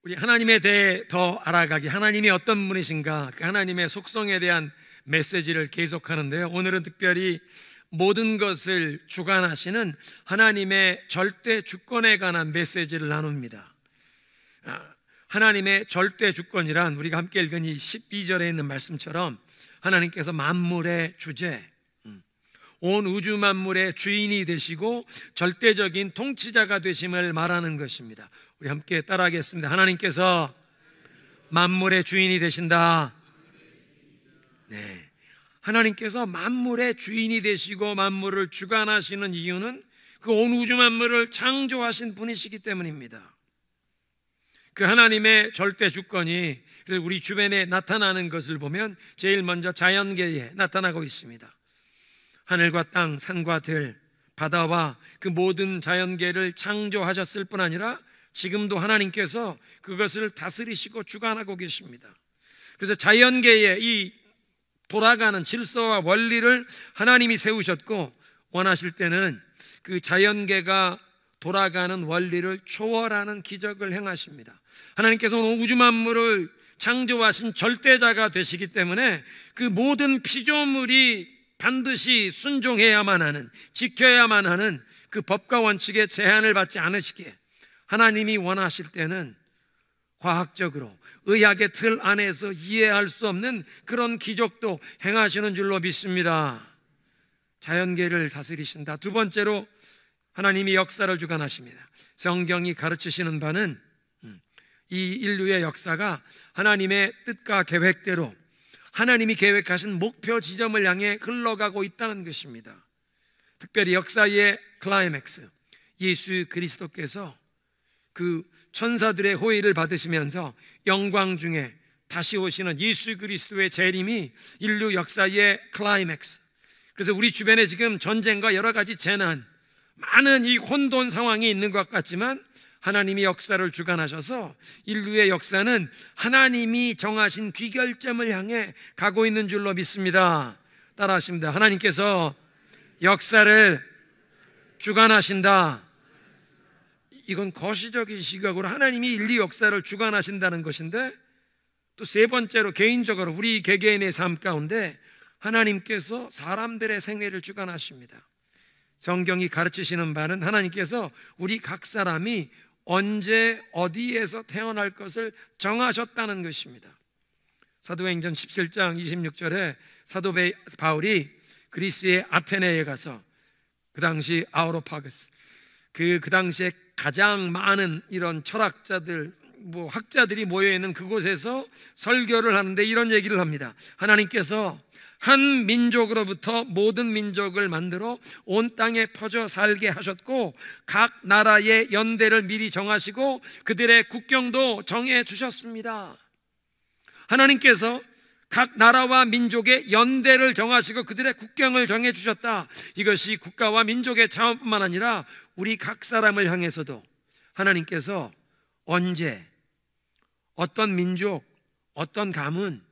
우리 하나님에 대해 더 알아가기, 하나님이 어떤 분이신가, 그 하나님의 속성에 대한 메시지를 계속하는데요. 오늘은 특별히 모든 것을 주관하시는 하나님의 절대 주권에 관한 메시지를 나눕니다. 하나님의 절대 주권이란 우리가 함께 읽은 이 12절에 있는 말씀처럼 하나님께서 만물의 주제, 온 우주 만물의 주인이 되시고 절대적인 통치자가 되심을 말하는 것입니다. 우리 함께 따라하겠습니다. 하나님께서 만물의 주인이 되신다. 네, 하나님께서 만물의 주인이 되시고 만물을 주관하시는 이유는 그 온 우주 만물을 창조하신 분이시기 때문입니다. 그 하나님의 절대 주권이 우리 주변에 나타나는 것을 보면 제일 먼저 자연계에 나타나고 있습니다. 하늘과 땅, 산과 들, 바다와 그 모든 자연계를 창조하셨을 뿐 아니라 지금도 하나님께서 그것을 다스리시고 주관하고 계십니다. 그래서 자연계의 이 돌아가는 질서와 원리를 하나님이 세우셨고, 원하실 때는 그 자연계가 돌아가는 원리를 초월하는 기적을 행하십니다. 하나님께서는 우주 만물을 창조하신 절대자가 되시기 때문에 그 모든 피조물이 반드시 순종해야만 하는, 지켜야만 하는 그 법과 원칙에 제한을 받지 않으시기에 하나님이 원하실 때는 과학적으로 의학의 틀 안에서 이해할 수 없는 그런 기적도 행하시는 줄로 믿습니다. 자연계를 다스리신다. 두 번째로 하나님이 역사를 주관하십니다. 성경이 가르치시는 바는 이 인류의 역사가 하나님의 뜻과 계획대로 하나님이 계획하신 목표 지점을 향해 흘러가고 있다는 것입니다. 특별히 역사의 클라이맥스, 예수 그리스도께서 그 천사들의 호의를 받으시면서 영광 중에 다시 오시는 예수 그리스도의 재림이 인류 역사의 클라이맥스. 그래서 우리 주변에 지금 전쟁과 여러 가지 재난, 많은 이 혼돈 상황이 있는 것 같지만 하나님이 역사를 주관하셔서 인류의 역사는 하나님이 정하신 귀결점을 향해 가고 있는 줄로 믿습니다. 따라하십니다. 하나님께서 역사를 주관하신다. 이건 거시적인 시각으로 하나님이 인류 역사를 주관하신다는 것인데, 또 세 번째로 개인적으로 우리 개개인의 삶 가운데 하나님께서 사람들의 생애를 주관하십니다. 성경이 가르치시는 바는 하나님께서 우리 각 사람이 언제 어디에서 태어날 것을 정하셨다는 것입니다. 사도행전 17장 26절에 사도 바울이 그리스의 아테네에 가서 그 당시 아우로파거스, 그 당시에 가장 많은 이런 철학자들, 학자들이 모여있는 그곳에서 설교를 하는데 이런 얘기를 합니다. 하나님께서 한 민족으로부터 모든 민족을 만들어 온 땅에 퍼져 살게 하셨고, 각 나라의 연대를 미리 정하시고 그들의 국경도 정해 주셨습니다. 하나님께서 각 나라와 민족의 연대를 정하시고 그들의 국경을 정해 주셨다. 이것이 국가와 민족의 차원뿐만 아니라 우리 각 사람을 향해서도 하나님께서 언제, 어떤 민족, 어떤 가문,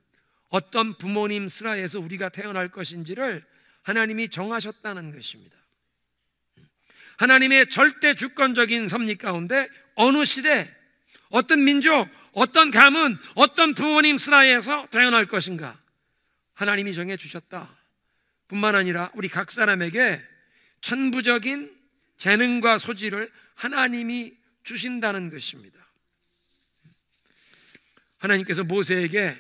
어떤 부모님 슬하에서 우리가 태어날 것인지를 하나님이 정하셨다는 것입니다. 하나님의 절대 주권적인 섭리 가운데 어느 시대, 어떤 민족, 어떤 가문, 어떤 부모님 슬하에서 태어날 것인가 하나님이 정해주셨다. 뿐만 아니라 우리 각 사람에게 천부적인 재능과 소질을 하나님이 주신다는 것입니다. 하나님께서 모세에게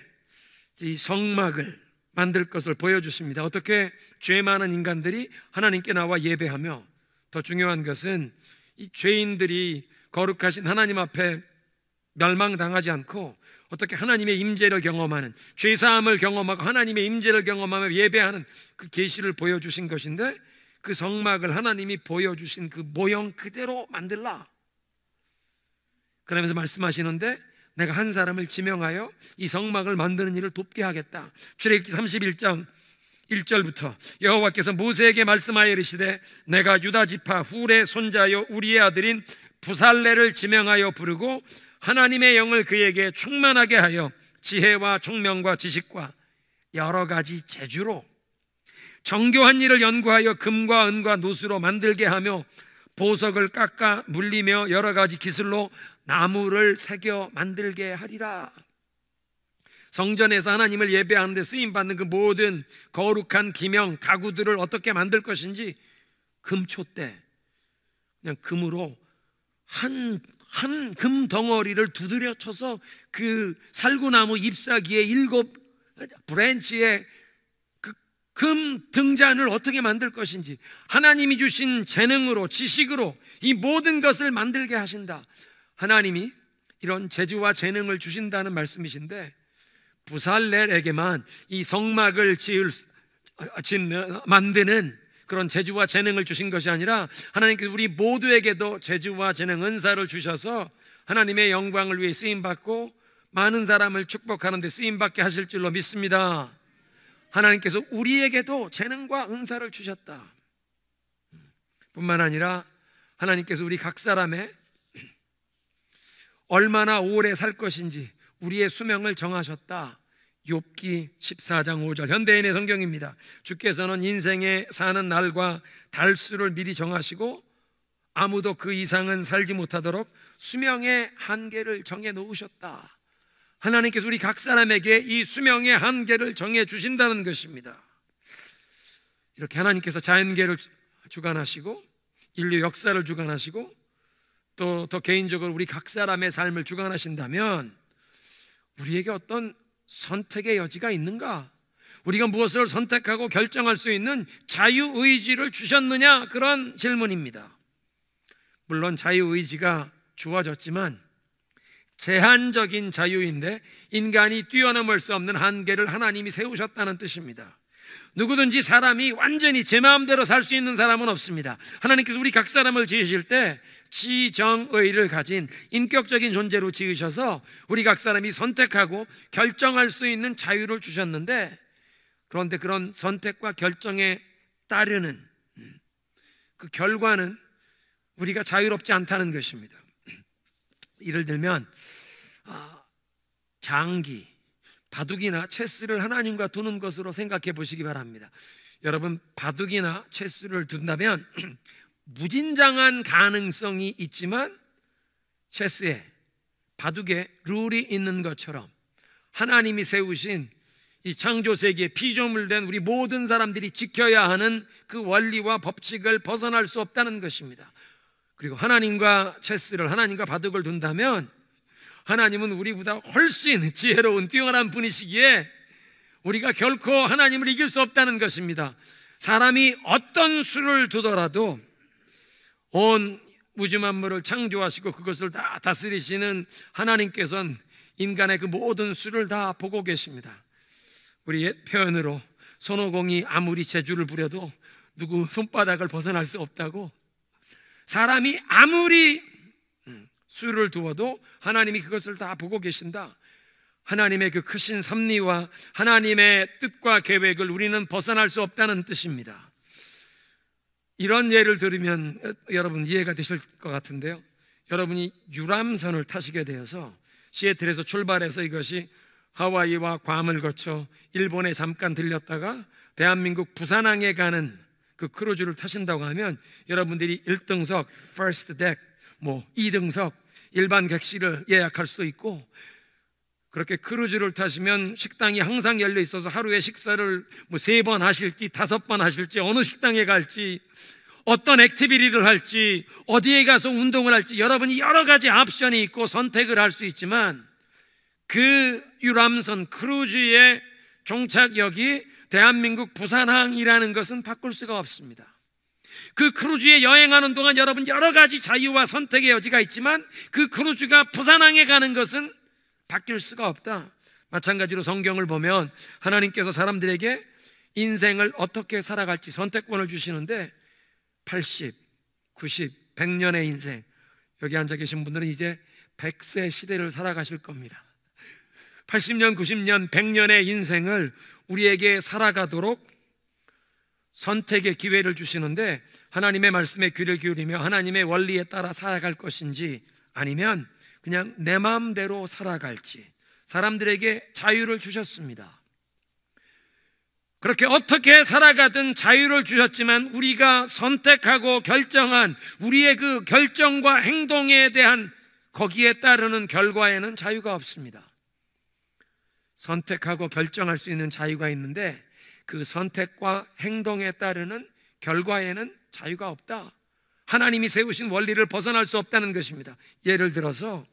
이 성막을 만들 것을 보여주십니다. 어떻게 죄 많은 인간들이 하나님께 나와 예배하며, 더 중요한 것은 이 죄인들이 거룩하신 하나님 앞에 멸망당하지 않고 어떻게 하나님의 임재를 경험하는, 죄사함을 경험하고 하나님의 임재를 경험하며 예배하는 그 계시를 보여주신 것인데, 그 성막을 하나님이 보여주신 그 모형 그대로 만들라. 그러면서 말씀하시는데, 내가 한 사람을 지명하여 이 성막을 만드는 일을 돕게 하겠다. 출애굽기 31장 1절부터 여호와께서 모세에게 말씀하여 이르시되, 내가 유다 지파 훌의 손자요 우리의 아들인 부살레를 지명하여 부르고 하나님의 영을 그에게 충만하게 하여 지혜와 총명과 지식과 여러 가지 재주로 정교한 일을 연구하여 금과 은과 노수로 만들게 하며 보석을 깎아 물리며 여러 가지 기술로 나무를 새겨 만들게 하리라. 성전에서 하나님을 예배하는데 쓰임받는 그 모든 거룩한 기명, 가구들을 어떻게 만들 것인지 금초대, 그냥 금으로 한 금 덩어리를 두드려 쳐서 그 살구나무 잎사귀에 7 브랜치에 그 금 등잔을 어떻게 만들 것인지, 하나님이 주신 재능으로, 지식으로 이 모든 것을 만들게 하신다. 하나님이 이런 재주와 재능을 주신다는 말씀이신데, 부살렐에게만 이 성막을 만드는 그런 재주와 재능을 주신 것이 아니라 하나님께서 우리 모두에게도 재주와 재능, 은사를 주셔서 하나님의 영광을 위해 쓰임받고 많은 사람을 축복하는 데 쓰임받게 하실 줄로 믿습니다. 하나님께서 우리에게도 재능과 은사를 주셨다. 뿐만 아니라 하나님께서 우리 각 사람의 얼마나 오래 살 것인지 우리의 수명을 정하셨다. 욥기 14장 5절, 현대인의 성경입니다. 주께서는 인생에 사는 날과 달수를 미리 정하시고 아무도 그 이상은 살지 못하도록 수명의 한계를 정해 놓으셨다. 하나님께서 우리 각 사람에게 이 수명의 한계를 정해 주신다는 것입니다. 이렇게 하나님께서 자연계를 주관하시고 인류 역사를 주관하시고 또 더 개인적으로 우리 각 사람의 삶을 주관하신다면 우리에게 어떤 선택의 여지가 있는가? 우리가 무엇을 선택하고 결정할 수 있는 자유의지를 주셨느냐? 그런 질문입니다. 물론 자유의지가 주어졌지만 제한적인 자유인데 인간이 뛰어넘을 수 없는 한계를 하나님이 세우셨다는 뜻입니다. 누구든지 사람이 완전히 제 마음대로 살 수 있는 사람은 없습니다. 하나님께서 우리 각 사람을 지으실 때 지정의를 가진 인격적인 존재로 지으셔서 우리 각 사람이 선택하고 결정할 수 있는 자유를 주셨는데, 그런데 그런 선택과 결정에 따르는 그 결과는 우리가 자유롭지 않다는 것입니다. 예를 들면 장기, 바둑이나 체스를 하나님과 두는 것으로 생각해 보시기 바랍니다. 여러분, 바둑이나 체스를 둔다면 무진장한 가능성이 있지만 체스에, 바둑에 룰이 있는 것처럼 하나님이 세우신 이 창조세계에 피조물된 우리 모든 사람들이 지켜야 하는 그 원리와 법칙을 벗어날 수 없다는 것입니다. 그리고 하나님과 체스를, 하나님과 바둑을 둔다면 하나님은 우리보다 훨씬 지혜로운 뛰어난 분이시기에 우리가 결코 하나님을 이길 수 없다는 것입니다. 사람이 어떤 수를 두더라도 온 우주 만물을 창조하시고 그것을 다 다스리시는 하나님께서는 인간의 그 모든 수를 다 보고 계십니다. 우리 옛 표현으로 손오공이 아무리 재주를 부려도 누구 손바닥을 벗어날 수 없다고, 사람이 아무리 수를 두어도 하나님이 그것을 다 보고 계신다. 하나님의 그 크신 섭리와 하나님의 뜻과 계획을 우리는 벗어날 수 없다는 뜻입니다. 이런 예를 들으면 여러분 이해가 되실 것 같은데요, 여러분이 유람선을 타시게 되어서 시애틀에서 출발해서 이것이 하와이와 괌을 거쳐 일본에 잠깐 들렸다가 대한민국 부산항에 가는 그 크루즈를 타신다고 하면 여러분들이 1등석, first deck, 2등석, 일반 객실을 예약할 수도 있고, 그렇게 크루즈를 타시면 식당이 항상 열려 있어서 하루에 식사를 3번 하실지 5번 하실지, 어느 식당에 갈지, 어떤 액티비티를 할지, 어디에 가서 운동을 할지, 여러분이 여러 가지 옵션이 있고 선택을 할 수 있지만 그 유람선 크루즈의 종착역이 대한민국 부산항이라는 것은 바꿀 수가 없습니다. 그 크루즈에 여행하는 동안 여러분 여러 가지 자유와 선택의 여지가 있지만 그 크루즈가 부산항에 가는 것은 바뀔 수가 없다. 마찬가지로 성경을 보면 하나님께서 사람들에게 인생을 어떻게 살아갈지 선택권을 주시는데 80, 90, 100년의 인생, 여기 앉아 계신 분들은 이제 100세 시대를 살아가실 겁니다. 80년, 90년, 100년의 인생을 우리에게 살아가도록 선택의 기회를 주시는데, 하나님의 말씀에 귀를 기울이며 하나님의 원리에 따라 살아갈 것인지 아니면 그냥 내 마음대로 살아갈지 사람들에게 자유를 주셨습니다. 그렇게 어떻게 살아가든 자유를 주셨지만 우리가 선택하고 결정한 우리의 그 결정과 행동에 대한 거기에 따르는 결과에는 자유가 없습니다. 선택하고 결정할 수 있는 자유가 있는데 그 선택과 행동에 따르는 결과에는 자유가 없다. 하나님이 세우신 원리를 벗어날 수 없다는 것입니다. 예를 들어서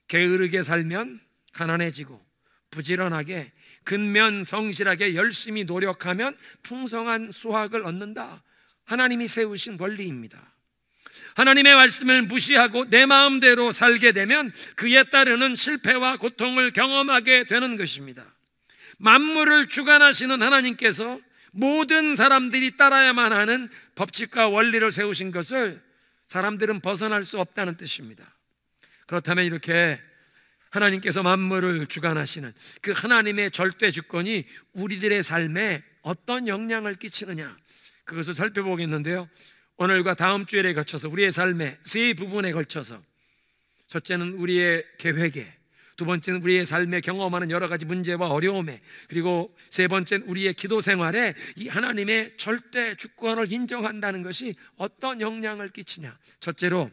게으르게 살면 가난해지고, 부지런하게 근면 성실하게 열심히 노력하면 풍성한 수확을 얻는다. 하나님이 세우신 원리입니다. 하나님의 말씀을 무시하고 내 마음대로 살게 되면 그에 따르는 실패와 고통을 경험하게 되는 것입니다. 만물을 주관하시는 하나님께서 모든 사람들이 따라야만 하는 법칙과 원리를 세우신 것을 사람들은 벗어날 수 없다는 뜻입니다. 그렇다면 이렇게 하나님께서 만물을 주관하시는 그 하나님의 절대 주권이 우리들의 삶에 어떤 영향을 끼치느냐, 그것을 살펴보겠는데요. 오늘과 다음 주일에 거쳐서 우리의 삶의 세 부분에 걸쳐서, 첫째는 우리의 계획에, 두 번째는 우리의 삶에 경험하는 여러 가지 문제와 어려움에, 그리고 세 번째는 우리의 기도 생활에 이 하나님의 절대 주권을 인정한다는 것이 어떤 영향을 끼치냐. 첫째로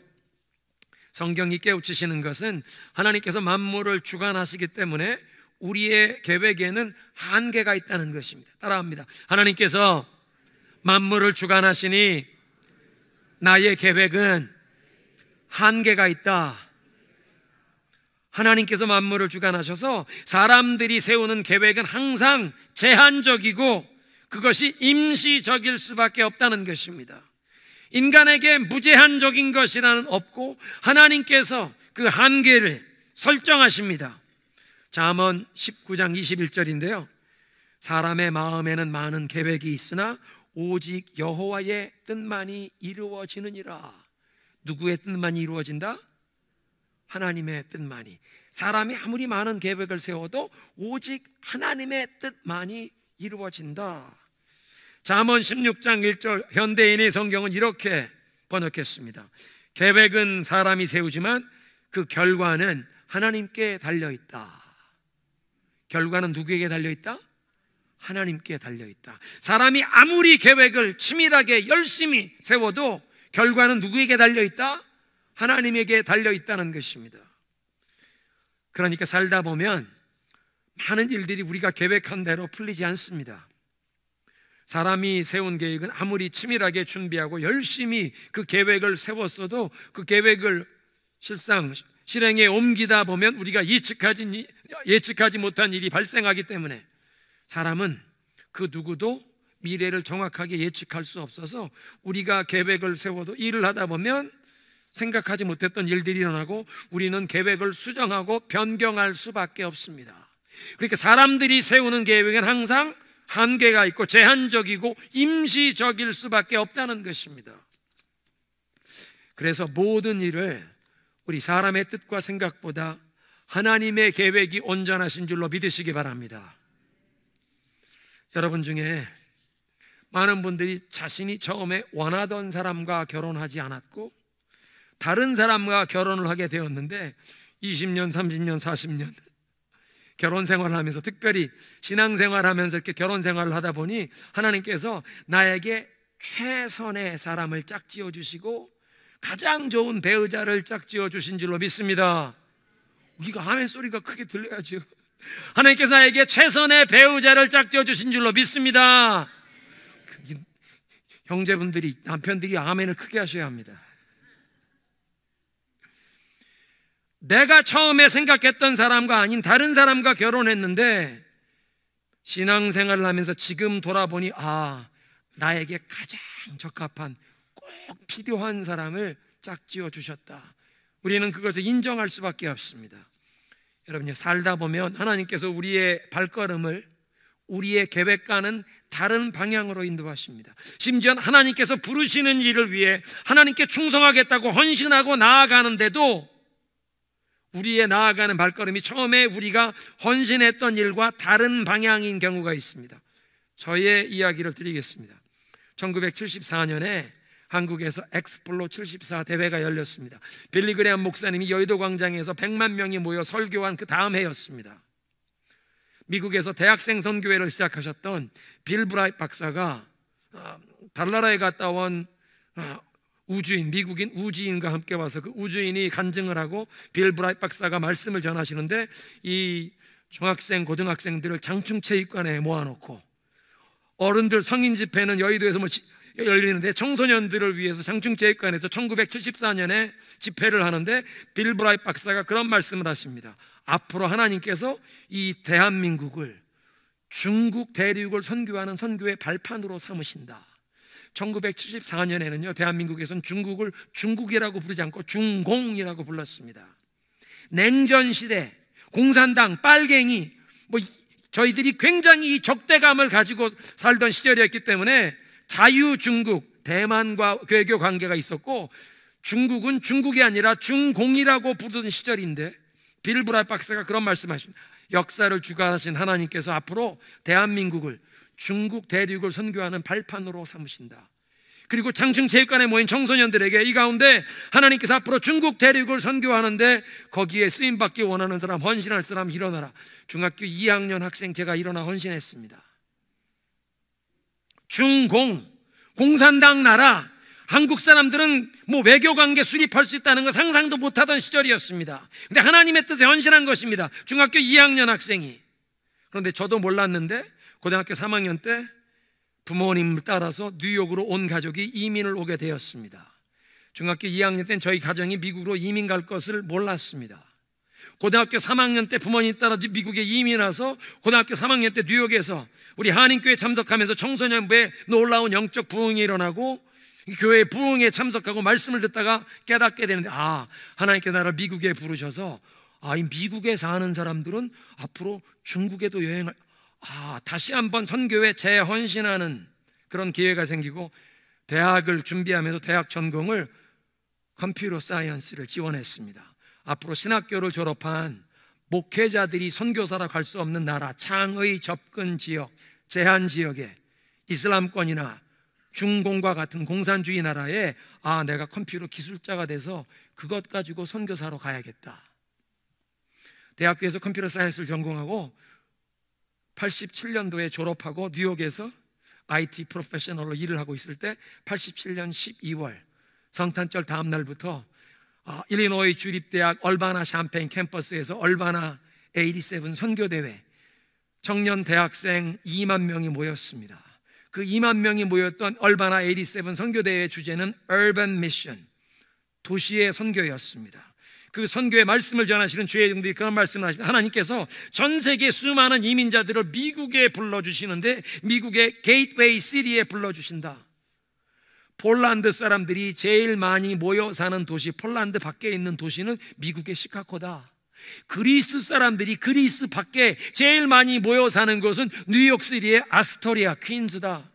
성경이 깨우치시는 것은 하나님께서 만물을 주관하시기 때문에 우리의 계획에는 한계가 있다는 것입니다. 따라합니다. 하나님께서 만물을 주관하시니 나의 계획은 한계가 있다. 하나님께서 만물을 주관하셔서 사람들이 세우는 계획은 항상 제한적이고 그것이 임시적일 수밖에 없다는 것입니다. 인간에게 무제한적인 것이라는 없고 하나님께서 그 한계를 설정하십니다. 잠언 19장 21절인데요. 사람의 마음에는 많은 계획이 있으나 오직 여호와의 뜻만이 이루어지느니라. 누구의 뜻만이 이루어진다? 하나님의 뜻만이. 사람이 아무리 많은 계획을 세워도 오직 하나님의 뜻만이 이루어진다. 잠언 16장 1절 현대인의 성경은 이렇게 번역했습니다. 계획은 사람이 세우지만 그 결과는 하나님께 달려있다. 결과는 누구에게 달려있다? 하나님께 달려있다. 사람이 아무리 계획을 치밀하게 열심히 세워도 결과는 누구에게 달려있다? 하나님에게 달려있다는 것입니다. 그러니까 살다 보면 많은 일들이 우리가 계획한 대로 풀리지 않습니다. 사람이 세운 계획은 아무리 치밀하게 준비하고 열심히 그 계획을 세웠어도 그 계획을 실상 실행에 옮기다 보면 우리가 예측하지 못한 일이 발생하기 때문에 사람은 그 누구도 미래를 정확하게 예측할 수 없어서 우리가 계획을 세워도 일을 하다 보면 생각하지 못했던 일들이 일어나고 우리는 계획을 수정하고 변경할 수밖에 없습니다. 그러니까 사람들이 세우는 계획은 항상 한계가 있고 제한적이고 임시적일 수밖에 없다는 것입니다. 그래서 모든 일을 우리 사람의 뜻과 생각보다 하나님의 계획이 온전하신 줄로 믿으시기 바랍니다. 여러분 중에 많은 분들이 자신이 처음에 원하던 사람과 결혼하지 않았고 다른 사람과 결혼을 하게 되었는데 20년, 30년, 40년 결혼 생활을 하면서, 특별히 신앙 생활을 하면서 이렇게 결혼 생활을 하다 보니 하나님께서 나에게 최선의 사람을 짝지어 주시고 가장 좋은 배우자를 짝지어 주신 줄로 믿습니다. 우리가 아멘 소리가 크게 들려야죠. 하나님께서 나에게 최선의 배우자를 짝지어 주신 줄로 믿습니다. 형제분들이, 남편들이 아멘을 크게 하셔야 합니다. 내가 처음에 생각했던 사람과 아닌 다른 사람과 결혼했는데 신앙생활을 하면서 지금 돌아보니 나에게 가장 적합한 꼭 필요한 사람을 짝지어 주셨다. 우리는 그것을 인정할 수밖에 없습니다. 여러분요, 살다 보면 하나님께서 우리의 발걸음을 우리의 계획과는 다른 방향으로 인도하십니다. 심지어 하나님께서 부르시는 일을 위해 하나님께 충성하겠다고 헌신하고 나아가는데도 우리의 나아가는 발걸음이 처음에 우리가 헌신했던 일과 다른 방향인 경우가 있습니다. 저의 이야기를 드리겠습니다. 1974년에 한국에서 엑스플로 74 대회가 열렸습니다. 빌리 그레엄 목사님이 여의도 광장에서 100만 명이 모여 설교한 그 다음 해였습니다. 미국에서 대학생 선교회를 시작하셨던 빌 브라이트 박사가 달나라에 갔다 온 우주인, 미국인 우주인과 함께 와서 그 우주인이 간증을 하고 빌 브라이트 박사가 말씀을 전하시는데 이 중학생, 고등학생들을 장충체육관에 모아놓고 어른들 성인 집회는 여의도에서 열리는데 청소년들을 위해서 장충체육관에서 1974년에 집회를 하는데 빌 브라이트 박사가 그런 말씀을 하십니다. 앞으로 하나님께서 이 대한민국을 중국 대륙을 선교하는 선교의 발판으로 삼으신다. 1974년에는요 대한민국에서는 중국을 중국이라고 부르지 않고 중공이라고 불렀습니다. 냉전시대, 공산당, 빨갱이 저희들이 굉장히 이 적대감을 가지고 살던 시절이었기 때문에 자유중국, 대만과 외교 관계가 있었고 중국은 중국이 아니라 중공이라고 부르던 시절인데 빌 브라이트 박사가 그런 말씀하십니다. 역사를 주관하신 하나님께서 앞으로 대한민국을 중국 대륙을 선교하는 발판으로 삼으신다. 그리고 장충체육관에 모인 청소년들에게 이 가운데 하나님께서 앞으로 중국 대륙을 선교하는데 거기에 쓰임받기 원하는 사람, 헌신할 사람 일어나라. 중학교 2학년 학생 제가 일어나 헌신했습니다. 중공, 공산당 나라, 한국 사람들은 외교관계 수립할 수 있다는 거 상상도 못하던 시절이었습니다. 근데 하나님의 뜻에 헌신한 것입니다. 중학교 2학년 학생이. 그런데 저도 몰랐는데 고등학교 3학년 때 부모님을 따라서 뉴욕으로 온 가족이 이민을 오게 되었습니다. 중학교 2학년 때는 저희 가정이 미국으로 이민 갈 것을 몰랐습니다. 고등학교 3학년 때 부모님 따라 미국에 이민 와서 고등학교 3학년 때 뉴욕에서 우리 한인교회 참석하면서 청소년부에 놀라운 영적 부흥이 일어나고 교회 부흥에 참석하고 말씀을 듣다가 깨닫게 되는데 하나님께서 나를 미국에 부르셔서 이 미국에 사는 사람들은 앞으로 중국에도 여행을 다시 한번 선교에 재헌신하는 그런 기회가 생기고 대학을 준비하면서 대학 전공을 컴퓨터 사이언스를 지원했습니다. 앞으로 신학교를 졸업한 목회자들이 선교사라 갈 수 없는 나라, 창의 접근 지역, 제한 지역에 이슬람권이나 중공과 같은 공산주의 나라에 내가 컴퓨터 기술자가 돼서 그것 가지고 선교사로 가야겠다. 대학교에서 컴퓨터 사이언스를 전공하고 87년도에 졸업하고 뉴욕에서 IT 프로페셔널로 일을 하고 있을 때 87년 12월 성탄절 다음 날부터 일리노이 주립대학 얼바나 샴페인 캠퍼스에서 얼바나 87 선교대회 청년 대학생 2만 명이 모였습니다. 그 2만 명이 모였던 얼바나 87 선교대회의 주제는 Urban Mission, 도시의 선교였습니다. 그 선교의 말씀을 전하시는 주의 종들이 그런 말씀을 하십니다. 하나님께서 전 세계 수많은 이민자들을 미국에 불러주시는데 미국의 게이트웨이 시티에 불러주신다. 폴란드 사람들이 제일 많이 모여 사는 도시, 폴란드 밖에 있는 도시는 미국의 시카고다. 그리스 사람들이 그리스 밖에 제일 많이 모여 사는 곳은 뉴욕시티의 아스토리아, 퀸즈다.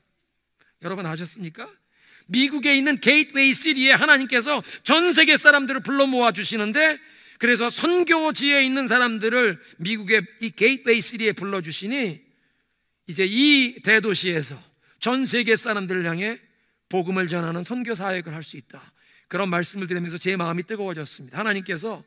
여러분 아셨습니까? 미국에 있는 게이트웨이 시티에 하나님께서 전 세계 사람들을 불러 모아 주시는데 그래서 선교지에 있는 사람들을 미국의 이 게이트웨이 시티에 불러주시니 이제 이 대도시에서 전 세계 사람들을 향해 복음을 전하는 선교 사역을 할 수 있다. 그런 말씀을 들으면서 제 마음이 뜨거워졌습니다. 하나님께서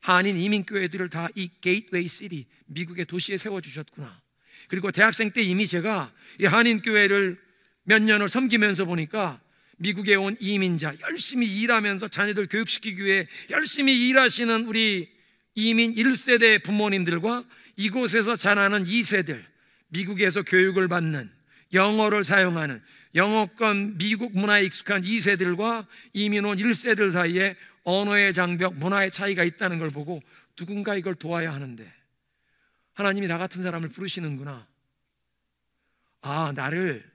한인 이민교회들을 다 이 게이트웨이 시티, 미국의 도시에 세워주셨구나. 그리고 대학생 때 이미 제가 이 한인교회를 몇 년을 섬기면서 보니까 미국에 온 이민자 열심히 일하면서 자녀들 교육시키기 위해 열심히 일하시는 우리 이민 1세대 부모님들과 이곳에서 자라는 2세들, 미국에서 교육을 받는 영어를 사용하는 영어권 미국 문화에 익숙한 2세들과 이민 온 1세들 사이에 언어의 장벽, 문화의 차이가 있다는 걸 보고 누군가 이걸 도와야 하는데 하나님이 나 같은 사람을 부르시는구나. 나를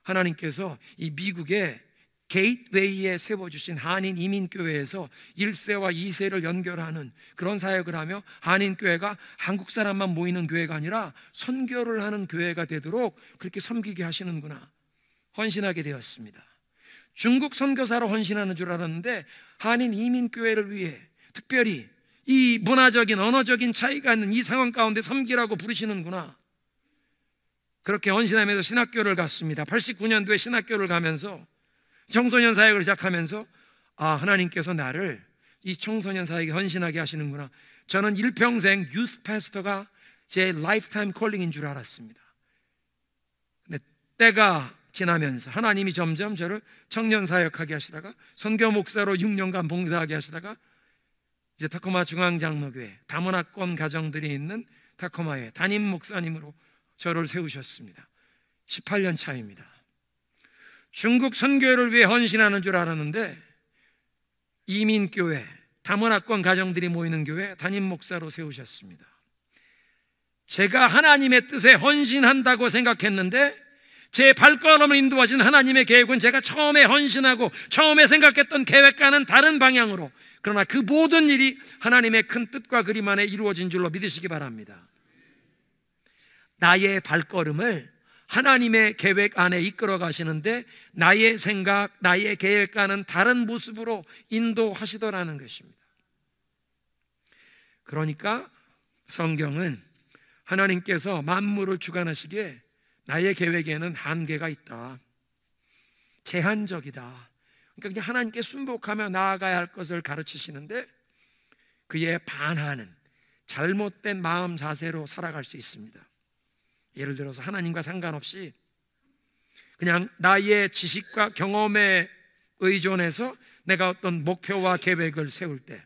하나님께서 이 미국의 게이트웨이에 세워주신 한인 이민교회에서 1세와 2세를 연결하는 그런 사역을 하며 한인교회가 한국 사람만 모이는 교회가 아니라 선교를 하는 교회가 되도록 그렇게 섬기게 하시는구나. 헌신하게 되었습니다. 중국 선교사로 헌신하는 줄 알았는데 한인 이민교회를 위해 특별히 이 문화적인 언어적인 차이가 있는 이 상황 가운데 섬기라고 부르시는구나. 그렇게 헌신하면서 신학교를 갔습니다. 89년도에 신학교를 가면서 청소년 사역을 시작하면서 하나님께서 나를 이 청소년 사역에 헌신하게 하시는구나. 저는 일평생 유스 패스터가 제 라이프타임 콜링인 줄 알았습니다. 근데 때가 지나면서 하나님이 점점 저를 청년 사역하게 하시다가 선교 목사로 6년간 봉사하게 하시다가 이제 타코마 중앙장로교회 다문화권 가정들이 있는 타코마의 담임 목사님으로 저를 세우셨습니다. 18년 차입니다. 중국 선교회를 위해 헌신하는 줄 알았는데 이민교회, 다문화권 가정들이 모이는 교회 담임 목사로 세우셨습니다. 제가 하나님의 뜻에 헌신한다고 생각했는데 제 발걸음을 인도하신 하나님의 계획은 제가 처음에 헌신하고 처음에 생각했던 계획과는 다른 방향으로, 그러나 그 모든 일이 하나님의 큰 뜻과 그림 안에 이루어진 줄로 믿으시기 바랍니다. 나의 발걸음을 하나님의 계획 안에 이끌어 가시는데 나의 생각, 나의 계획과는 다른 모습으로 인도하시더라는 것입니다. 그러니까 성경은 하나님께서 만물을 주관하시기에 나의 계획에는 한계가 있다, 제한적이다. 그러니까 그냥 하나님께 순복하며 나아가야 할 것을 가르치시는데 그에 반하는 잘못된 마음 자세로 살아갈 수 있습니다. 예를 들어서 하나님과 상관없이 그냥 나의 지식과 경험에 의존해서 내가 어떤 목표와 계획을 세울 때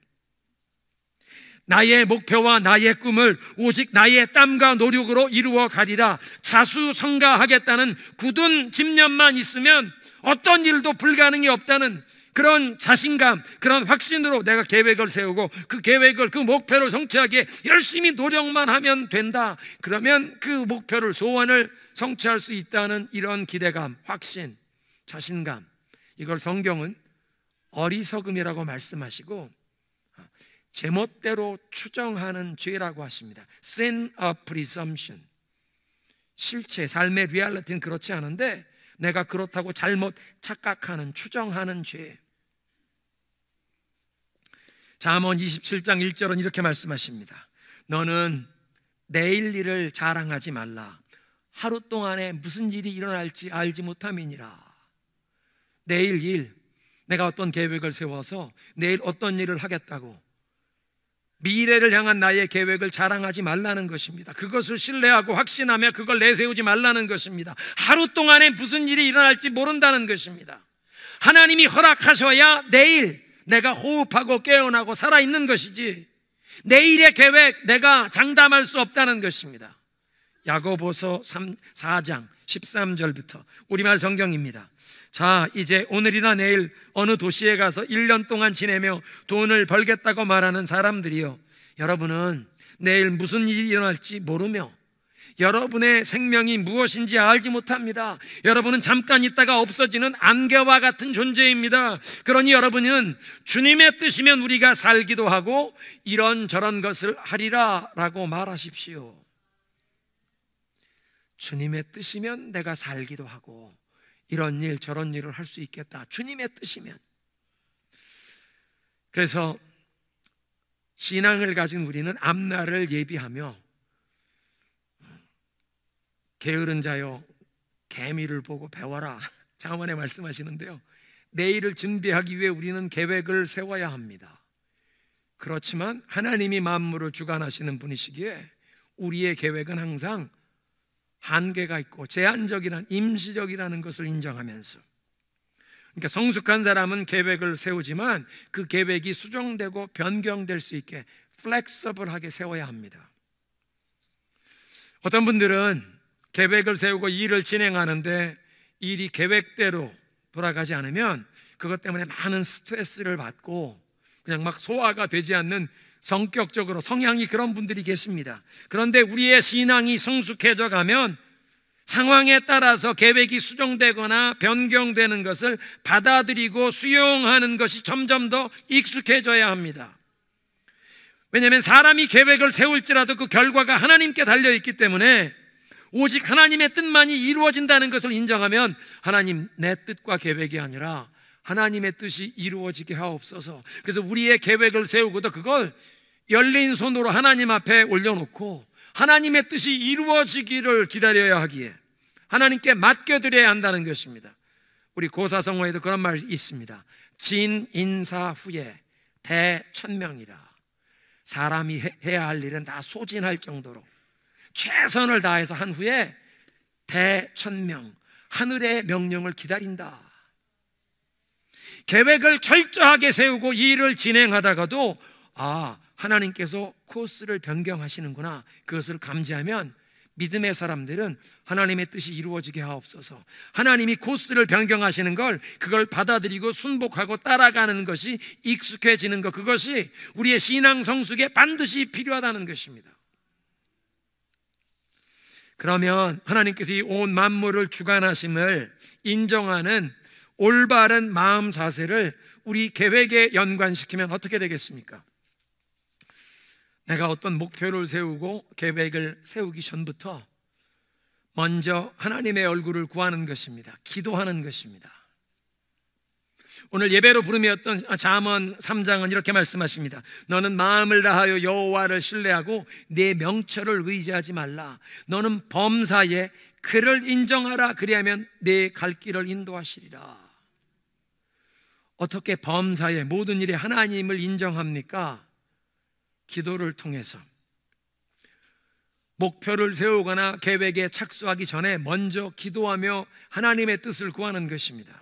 나의 목표와 나의 꿈을 오직 나의 땀과 노력으로 이루어 가리라 자수성가하겠다는 굳은 집념만 있으면 어떤 일도 불가능이 없다는 그런 자신감, 그런 확신으로 내가 계획을 세우고 그 계획을, 그 목표를 성취하기에 열심히 노력만 하면 된다. 그러면 그 목표를, 소원을 성취할 수 있다는 이런 기대감, 확신, 자신감, 이걸 성경은 어리석음이라고 말씀하시고 제멋대로 추정하는 죄라고 하십니다. Sin of presumption. 실체, 삶의 리얼리티는 그렇지 않은데 내가 그렇다고 잘못 착각하는, 추정하는 죄. 잠언 27장 1절은 이렇게 말씀하십니다. 너는 내일 일을 자랑하지 말라. 하루 동안에 무슨 일이 일어날지 알지 못함이니라. 내일 일, 내가 어떤 계획을 세워서 내일 어떤 일을 하겠다고 미래를 향한 나의 계획을 자랑하지 말라는 것입니다. 그것을 신뢰하고 확신하며 그걸 내세우지 말라는 것입니다. 하루 동안에 무슨 일이 일어날지 모른다는 것입니다. 하나님이 허락하셔야 내일 내가 호흡하고 깨어나고 살아있는 것이지 내일의 계획 내가 장담할 수 없다는 것입니다. 야고보서 4장 13절부터 우리말 성경입니다. 자, 이제 오늘이나 내일 어느 도시에 가서 1년 동안 지내며 돈을 벌겠다고 말하는 사람들이요, 여러분은 내일 무슨 일이 일어날지 모르며 여러분의 생명이 무엇인지 알지 못합니다. 여러분은 잠깐 있다가 없어지는 안개와 같은 존재입니다. 그러니 여러분은 주님의 뜻이면 우리가 살기도 하고 이런저런 것을 하리라 라고 말하십시오. 주님의 뜻이면 내가 살기도 하고 이런 일 저런 일을 할 수 있겠다. 주님의 뜻이면. 그래서 신앙을 가진 우리는 앞날을 예비하며 게으른 자여 개미를 보고 배워라, 장엄한에 말씀하시는데요, 내일을 준비하기 위해 우리는 계획을 세워야 합니다. 그렇지만 하나님이 만물을 주관하시는 분이시기에 우리의 계획은 항상 한계가 있고 제한적이란, 임시적이라는 것을 인정하면서, 그러니까 성숙한 사람은 계획을 세우지만 그 계획이 수정되고 변경될 수 있게 플렉서블하게 세워야 합니다. 어떤 분들은 계획을 세우고 일을 진행하는데 일이 계획대로 돌아가지 않으면 그것 때문에 많은 스트레스를 받고 그냥 막 소화가 되지 않는, 성격적으로 성향이 그런 분들이 계십니다. 그런데 우리의 신앙이 성숙해져 가면 상황에 따라서 계획이 수정되거나 변경되는 것을 받아들이고 수용하는 것이 점점 더 익숙해져야 합니다. 왜냐하면 사람이 계획을 세울지라도 그 결과가 하나님께 달려있기 때문에 오직 하나님의 뜻만이 이루어진다는 것을 인정하면, 하나님, 내 뜻과 계획이 아니라 하나님의 뜻이 이루어지게 하옵소서. 그래서 우리의 계획을 세우고도 그걸 열린 손으로 하나님 앞에 올려놓고 하나님의 뜻이 이루어지기를 기다려야 하기에 하나님께 맡겨드려야 한다는 것입니다. 우리 고사성어에도 그런 말이 있습니다. 진인사 후에 대천명이라. 사람이 해야 할 일은 다 소진할 정도로 최선을 다해서 한 후에 대천명, 하늘의 명령을 기다린다. 계획을 철저하게 세우고 이 일을 진행하다가도 하나님께서 코스를 변경하시는구나, 그것을 감지하면 믿음의 사람들은 하나님의 뜻이 이루어지게 하옵소서, 하나님이 코스를 변경하시는 걸 그걸 받아들이고 순복하고 따라가는 것이 익숙해지는 것, 그것이 우리의 신앙 성숙에 반드시 필요하다는 것입니다. 그러면 하나님께서 이 온 만물을 주관하심을 인정하는 올바른 마음 자세를 우리 계획에 연관시키면 어떻게 되겠습니까? 내가 어떤 목표를 세우고 계획을 세우기 전부터 먼저 하나님의 얼굴을 구하는 것입니다. 기도하는 것입니다. 오늘 예배로 부름이었던 잠언 3장은 이렇게 말씀하십니다. 너는 마음을 다하여 여호와를 신뢰하고 내 명철을 의지하지 말라. 너는 범사에 그를 인정하라. 그리하면 내 갈 길을 인도하시리라. 어떻게 범사에 모든 일에 하나님을 인정합니까? 기도를 통해서. 목표를 세우거나 계획에 착수하기 전에 먼저 기도하며 하나님의 뜻을 구하는 것입니다.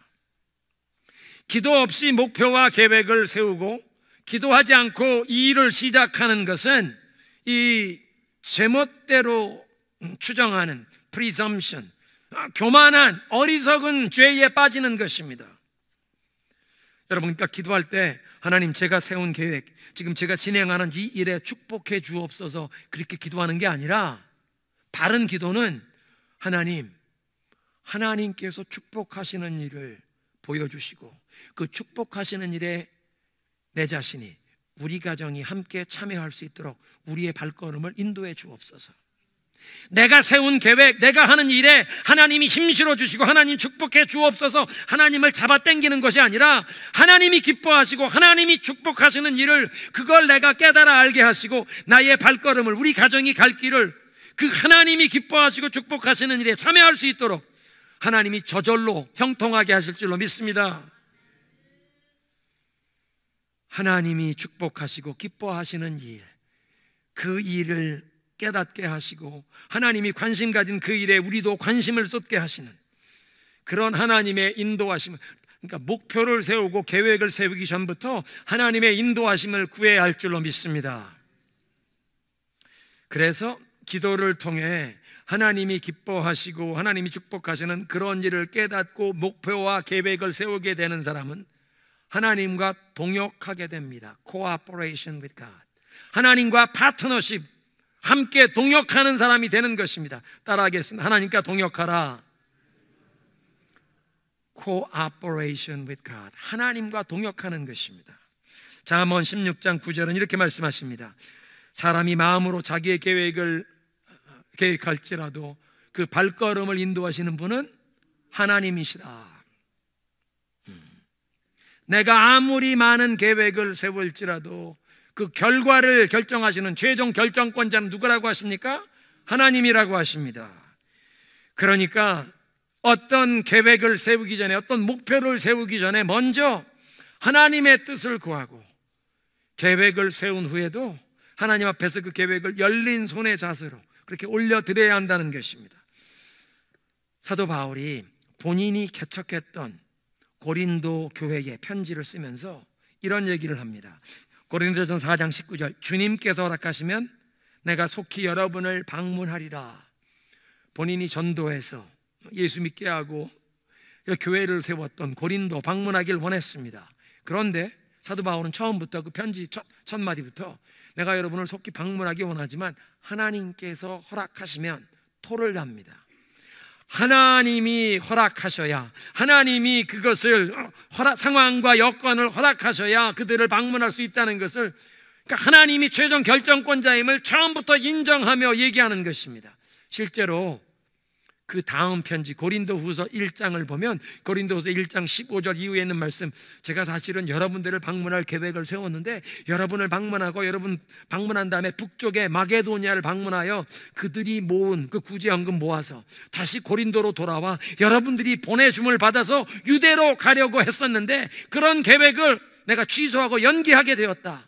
기도 없이 목표와 계획을 세우고 기도하지 않고 이 일을 시작하는 것은 이 제멋대로 추정하는 presumption, 교만한 어리석은 죄에 빠지는 것입니다. 여러분, 그러니까 기도할 때 하나님, 제가 세운 계획, 지금 제가 진행하는 이 일에 축복해 주옵소서, 그렇게 기도하는 게 아니라 바른 기도는 하나님께서 축복하시는 일을 보여주시고 그 축복하시는 일에 내 자신이, 우리 가정이 함께 참여할 수 있도록 우리의 발걸음을 인도해 주옵소서. 내가 세운 계획, 내가 하는 일에 하나님이 힘실어 주시고 하나님 축복해 주옵소서, 하나님을 잡아당기는 것이 아니라 하나님이 기뻐하시고 하나님이 축복하시는 일을, 그걸 내가 깨달아 알게 하시고 나의 발걸음을, 우리 가정이 갈 길을 그 하나님이 기뻐하시고 축복하시는 일에 참여할 수 있도록 하나님이 저절로 형통하게 하실 줄로 믿습니다. 하나님이 축복하시고 기뻐하시는 일, 그 일을 깨닫게 하시고 하나님이 관심 가진 그 일에 우리도 관심을 쏟게 하시는 그런 하나님의 인도하심을, 그러니까 목표를 세우고 계획을 세우기 전부터 하나님의 인도하심을 구해야 할 줄로 믿습니다. 그래서 기도를 통해 하나님이 기뻐하시고 하나님이 축복하시는 그런 일을 깨닫고 목표와 계획을 세우게 되는 사람은 하나님과 동역하게 됩니다. Cooperation with God. 하나님과 파트너십, 함께 동역하는 사람이 되는 것입니다. 따라하겠습니다. 하나님과 동역하라. Cooperation with God. 하나님과 동역하는 것입니다. 잠언 16장 9절은 이렇게 말씀하십니다. 사람이 마음으로 자기의 계획할지라도 그 발걸음을 인도하시는 분은 하나님이시다. 내가 아무리 많은 계획을 세울지라도 그 결과를 결정하시는 최종 결정권자는 누구라고 하십니까? 하나님이라고 하십니다. 그러니까 어떤 계획을 세우기 전에, 어떤 목표를 세우기 전에 먼저 하나님의 뜻을 구하고 계획을 세운 후에도 하나님 앞에서 그 계획을 열린 손의 자세로 그렇게 올려드려야 한다는 것입니다. 사도 바울이 본인이 개척했던 고린도 교회에 편지를 쓰면서 이런 얘기를 합니다. 고린도전 4장 19절, 주님께서 허락하시면 내가 속히 여러분을 방문하리라. 본인이 전도해서 예수 믿게 하고 교회를 세웠던 고린도 방문하길 원했습니다. 그런데 사도 바울은 처음부터 그 편지 첫 마디부터 내가 여러분을 속히 방문하기 원하지만 하나님께서 허락하시면 토를 합니다. 하나님이 허락하셔야, 하나님이 그것을 상황과 여건을 허락하셔야 그들을 방문할 수 있다는 것을, 그러니까 하나님이 최종 결정권자임을 처음부터 인정하며 얘기하는 것입니다. 실제로 그 다음 편지 고린도후서 1장을 보면 고린도후서 1장 15절 이후에 있는 말씀, 제가 사실은 여러분들을 방문할 계획을 세웠는데 여러분을 방문하고 여러분 방문한 다음에 북쪽에 마게도니아를 방문하여 그들이 모은 그 구제헌금 모아서 다시 고린도로 돌아와 여러분들이 보내줌을 받아서 유대로 가려고 했었는데 그런 계획을 내가 취소하고 연기하게 되었다.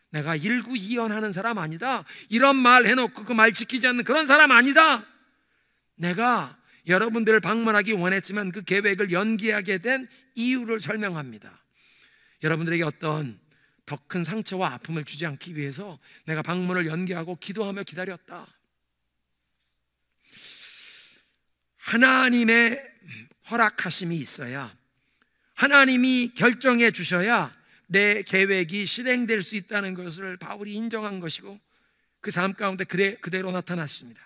내가 일구이연하는 사람 아니다. 이런 말 해놓고 그 말 지키지 않는 그런 사람 아니다. 내가 여러분들을 방문하기 원했지만 그 계획을 연기하게 된 이유를 설명합니다. 여러분들에게 어떤 더 큰 상처와 아픔을 주지 않기 위해서 내가 방문을 연기하고 기도하며 기다렸다. 하나님의 허락하심이 있어야, 하나님이 결정해 주셔야 내 계획이 실행될 수 있다는 것을 바울이 인정한 것이고, 그 삶 가운데 그대로 나타났습니다.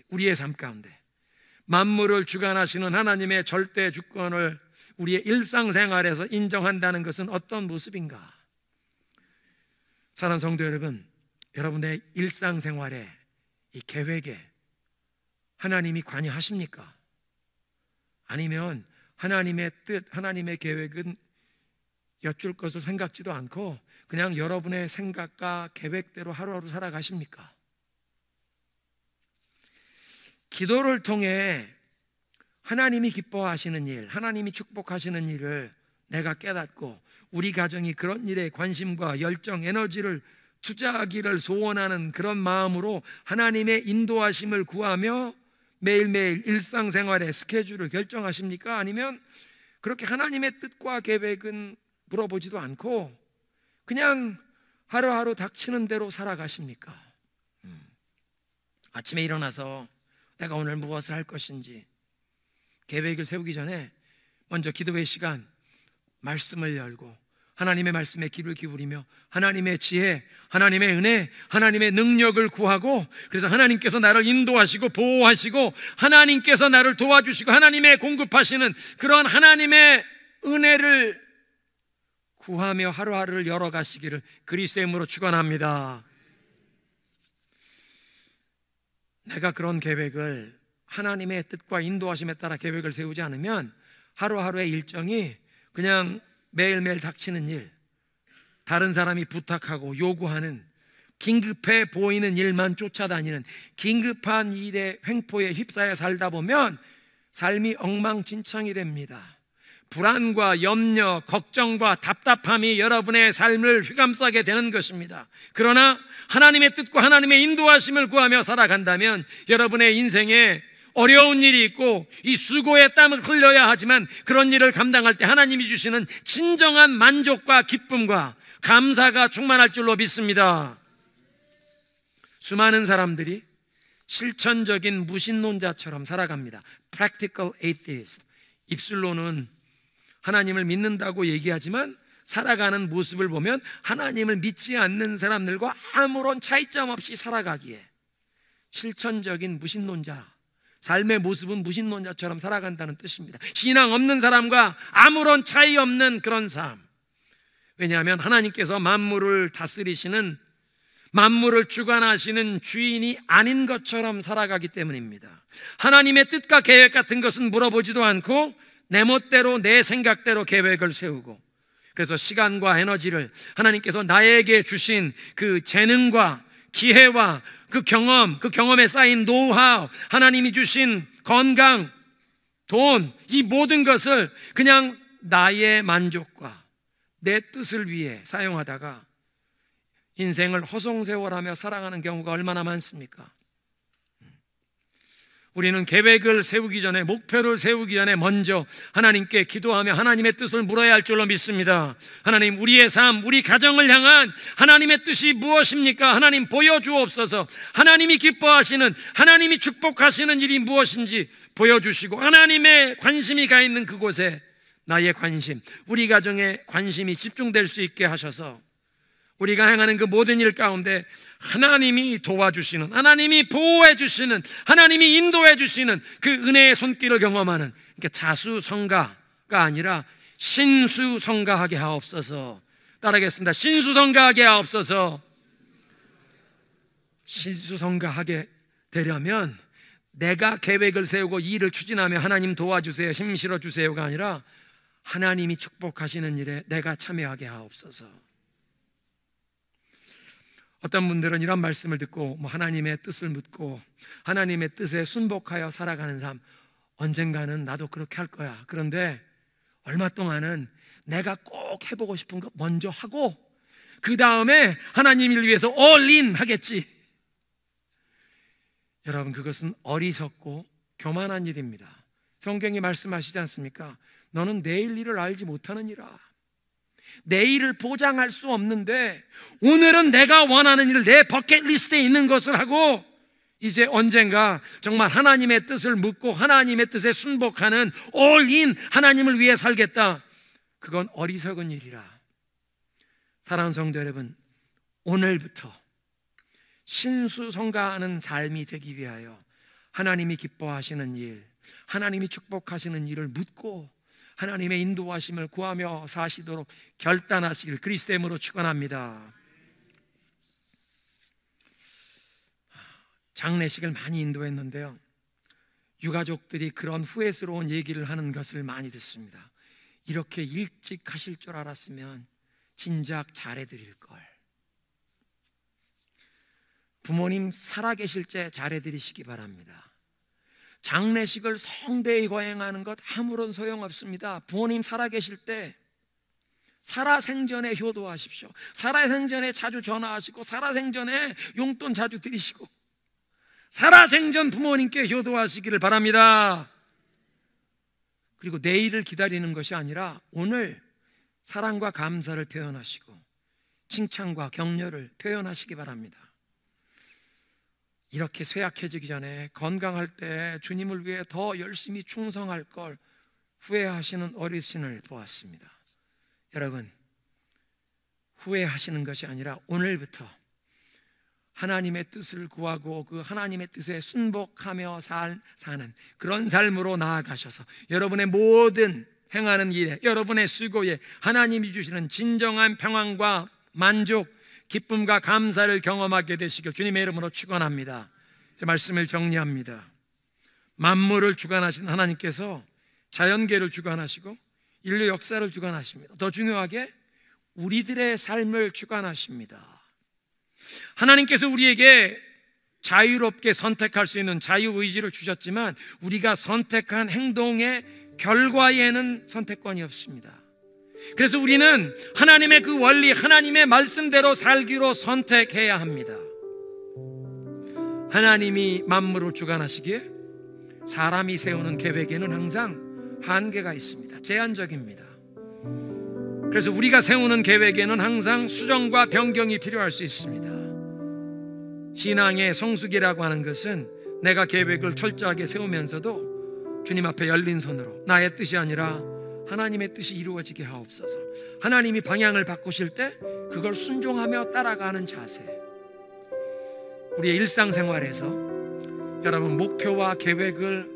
우리의 삶 가운데 만물을 주관하시는 하나님의 절대 주권을 우리의 일상생활에서 인정한다는 것은 어떤 모습인가? 사랑하는 성도 여러분, 여러분의 일상생활에, 이 계획에 하나님이 관여하십니까? 아니면 하나님의 뜻, 하나님의 계획은 여쭐 것을 생각지도 않고 그냥 여러분의 생각과 계획대로 하루하루 살아가십니까? 기도를 통해 하나님이 기뻐하시는 일, 하나님이 축복하시는 일을 내가 깨닫고 우리 가정이 그런 일에 관심과 열정, 에너지를 투자하기를 소원하는 그런 마음으로 하나님의 인도하심을 구하며 매일매일 일상생활의 스케줄을 결정하십니까? 아니면 그렇게 하나님의 뜻과 계획은 물어보지도 않고 그냥 하루하루 닥치는 대로 살아가십니까? 아침에 일어나서 내가 오늘 무엇을 할 것인지 계획을 세우기 전에 먼저 기도의 시간, 말씀을 열고 하나님의 말씀에 귀를 기울이며 하나님의 지혜, 하나님의 은혜, 하나님의 능력을 구하고, 그래서 하나님께서 나를 인도하시고 보호하시고 하나님께서 나를 도와주시고 하나님의 공급하시는 그런 하나님의 은혜를 구하며 하루하루를 열어가시기를 그리스도의 이름으로 축원합니다. 내가 그런 계획을, 하나님의 뜻과 인도하심에 따라 계획을 세우지 않으면 하루하루의 일정이 그냥 매일매일 닥치는 일, 다른 사람이 부탁하고 요구하는 긴급해 보이는 일만 쫓아다니는 긴급한 일의 횡포에 휩싸여 살다 보면 삶이 엉망진창이 됩니다. 불안과 염려, 걱정과 답답함이 여러분의 삶을 휘감싸게 되는 것입니다. 그러나 하나님의 뜻과 하나님의 인도하심을 구하며 살아간다면 여러분의 인생에 어려운 일이 있고 이 수고의 땀을 흘려야 하지만 그런 일을 감당할 때 하나님이 주시는 진정한 만족과 기쁨과 감사가 충만할 줄로 믿습니다. 수많은 사람들이 실천적인 무신론자처럼 살아갑니다. Practical atheist. 입술로는 하나님을 믿는다고 얘기하지만 살아가는 모습을 보면 하나님을 믿지 않는 사람들과 아무런 차이점 없이 살아가기에 실천적인 무신론자, 삶의 모습은 무신론자처럼 살아간다는 뜻입니다. 신앙 없는 사람과 아무런 차이 없는 그런 삶. 왜냐하면 하나님께서 만물을 다스리시는, 만물을 주관하시는 주인이 아닌 것처럼 살아가기 때문입니다. 하나님의 뜻과 계획 같은 것은 물어보지도 않고 내 멋대로 내 생각대로 계획을 세우고, 그래서 시간과 에너지를 하나님께서 나에게 주신 그 재능과 기회와 그 경험에 쌓인 노하우, 하나님이 주신 건강, 돈, 이 모든 것을 그냥 나의 만족과 내 뜻을 위해 사용하다가 인생을 허송세월하며 살아가는 경우가 얼마나 많습니까? 우리는 계획을 세우기 전에, 목표를 세우기 전에 먼저 하나님께 기도하며 하나님의 뜻을 물어야 할 줄로 믿습니다. 하나님, 우리의 삶, 우리 가정을 향한 하나님의 뜻이 무엇입니까? 하나님 보여주옵소서. 하나님이 기뻐하시는, 하나님이 축복하시는 일이 무엇인지 보여주시고 하나님의 관심이 가 있는 그곳에 나의 관심, 우리 가정의 관심이 집중될 수 있게 하셔서 우리가 행하는 그 모든 일 가운데 하나님이 도와주시는, 하나님이 보호해 주시는, 하나님이 인도해 주시는 그 은혜의 손길을 경험하는, 그러니까 자수성가가 아니라 신수성가하게 하옵소서. 따라하겠습니다. 신수성가하게 하옵소서. 신수성가하게 되려면 내가 계획을 세우고 일을 추진하며 하나님 도와주세요, 힘 실어주세요가 아니라 하나님이 축복하시는 일에 내가 참여하게 하옵소서. 어떤 분들은 이런 말씀을 듣고 하나님의 뜻을 묻고 하나님의 뜻에 순복하여 살아가는 삶, 언젠가는 나도 그렇게 할 거야. 그런데 얼마 동안은 내가 꼭 해보고 싶은 거 먼저 하고 그 다음에 하나님을 위해서 올인 하겠지. 여러분, 그것은 어리석고 교만한 일입니다. 성경이 말씀하시지 않습니까? 너는 내일 일을 알지 못하느니라. 내일을 보장할 수 없는데 오늘은 내가 원하는 일, 내 버킷리스트에 있는 것을 하고 이제 언젠가 정말 하나님의 뜻을 묻고 하나님의 뜻에 순복하는 올인 하나님을 위해 살겠다. 그건 어리석은 일이라. 사랑하는 성도 여러분, 오늘부터 신수성가하는 삶이 되기 위하여 하나님이 기뻐하시는 일, 하나님이 축복하시는 일을 묻고 하나님의 인도하심을 구하며 사시도록 결단하시길 그리스도의 이름으로 축원합니다. 장례식을 많이 인도했는데요, 유가족들이 그런 후회스러운 얘기를 하는 것을 많이 듣습니다. 이렇게 일찍 하실 줄 알았으면 진작 잘해드릴 걸. 부모님 살아계실 때 잘해드리시기 바랍니다. 장례식을 성대히 거행하는 것 아무런 소용없습니다. 부모님 살아계실 때 살아생전에 효도하십시오. 살아생전에 자주 전화하시고 살아생전에 용돈 자주 드리시고 살아생전 부모님께 효도하시기를 바랍니다. 그리고 내일을 기다리는 것이 아니라 오늘 사랑과 감사를 표현하시고 칭찬과 격려를 표현하시기 바랍니다. 이렇게 쇠약해지기 전에 건강할 때 주님을 위해 더 열심히 충성할 걸 후회하시는 어르신을 보았습니다. 여러분, 후회하시는 것이 아니라 오늘부터 하나님의 뜻을 구하고 그 하나님의 뜻에 순복하며 사는 그런 삶으로 나아가셔서 여러분의 모든 행하는 일에, 여러분의 수고에 하나님이 주시는 진정한 평안과 만족, 기쁨과 감사를 경험하게 되시길 주님의 이름으로 축원합니다. 제 말씀을 정리합니다. 만물을 주관하신 하나님께서 자연계를 주관하시고 인류 역사를 주관하십니다. 더 중요하게 우리들의 삶을 주관하십니다. 하나님께서 우리에게 자유롭게 선택할 수 있는 자유의지를 주셨지만 우리가 선택한 행동의 결과에는 선택권이 없습니다. 그래서 우리는 하나님의 그 원리, 하나님의 말씀대로 살기로 선택해야 합니다. 하나님이 만물을 주관하시기에 사람이 세우는 계획에는 항상 한계가 있습니다. 제한적입니다. 그래서 우리가 세우는 계획에는 항상 수정과 변경이 필요할 수 있습니다. 신앙의 성숙이라고 하는 것은 내가 계획을 철저하게 세우면서도 주님 앞에 열린 손으로 나의 뜻이 아니라 하나님의 뜻이 이루어지게 하옵소서. 하나님이 방향을 바꾸실 때 그걸 순종하며 따라가는 자세. 우리의 일상생활에서 여러분 목표와 계획을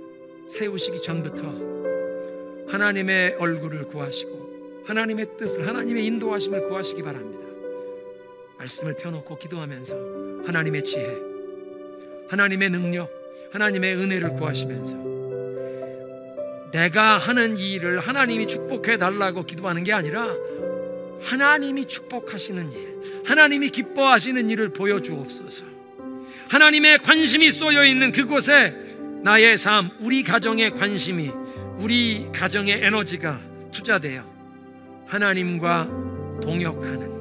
세우시기 전부터 하나님의 얼굴을 구하시고 하나님의 뜻을, 하나님의 인도하심을 구하시기 바랍니다. 말씀을 펴놓고 기도하면서 하나님의 지혜, 하나님의 능력, 하나님의 은혜를 구하시면서 내가 하는 이 일을 하나님이 축복해 달라고 기도하는 게 아니라 하나님이 축복하시는 일, 하나님이 기뻐하시는 일을 보여주옵소서. 하나님의 관심이 쏘여 있는 그곳에 나의 삶, 우리 가정의 관심이, 우리 가정의 에너지가 투자되어 하나님과 동역하는,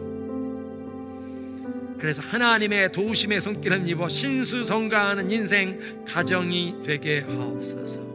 그래서 하나님의 도우심의 손길을 입어 신수성가하는 인생 가정이 되게 하옵소서.